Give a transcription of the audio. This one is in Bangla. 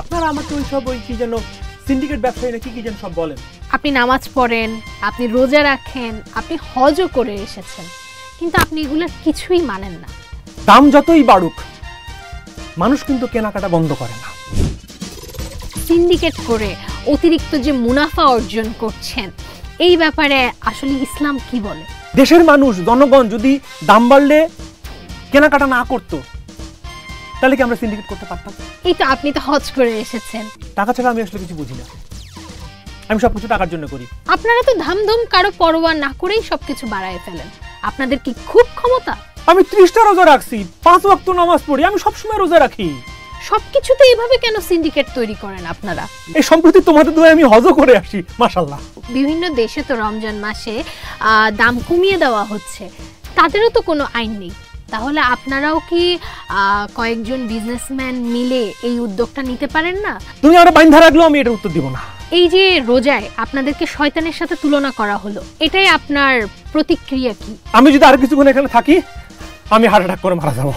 আপনারা আমাকে ওই কি যেন সিন্ডিকেট ব্যবসায়ী নাকি কি যেন সব বলেন। আপনি নামাজ পড়েন, আপনি রোজা রাখেন, আপনি হজও করে এসেছেন, কিন্তু আপনি এগুলোর কিছুই মানেন না। দাম যতই বাড়ুক মানুষ কিন্তু কেনাকাটা বন্ধ করে না। সিন্ডিকেট করে অতিরিক্ত যে মুনাফা অর্জন করছেন, এই ব্যাপারে আসলে ইসলাম কি বলে? দেশের মানুষ জনগণ যদি দাম বাড়লে কেনাকাটা না করতো তাহলে কি আমরা সিন্ডিকেট করতে পারতাম? এই তো আপনি তো হজ করে এসেছেন। টাকা ছাড়া আমি আসলে কিছু বুঝি না, আমি সবকিছু টাকার জন্য করি। আপনারা তো ধামধুম কারো পরোয়া না করেই সবকিছু বাড়ায় ফেলেন। আপনাদের কি খুব ক্ষমতা? আমি 30টা রোজা রাখছি, 5 ওয়াক্ত নামাজ পড়ি, আমি সবসময় রোজা রাখি। সবকিছুতে এইভাবে কেন সিন্ডিকেট তৈরি করেন আপনারা? এই সম্প্রতি তোমাদের দোয়ায় আমি হজও করে আসি, মাশাআল্লাহ। বিভিন্ন দেশে তো রমজান মাসে দাম কমিয়ে দেওয়া হচ্ছে, তাদেরও তো কোনো আইন নেই। তাহলে আপনারাও কি কয়েকজন বিজনেসম্যান মিলে এই উদ্যোগটা নিতে পারেন না? তুমি আমার বাইন্ধা রাখলেও আমি এটার উত্তর দিব না। এই যে রোজায় আপনাদেরকে শয়তানের সাথে তুলনা করা হলো, এটাই আপনার প্রতিক্রিয়া কি? আমি যদি আর কিছুক্ষণ এখানে থাকি আমি হার্ট অ্যাটাক করে মারা যাবো।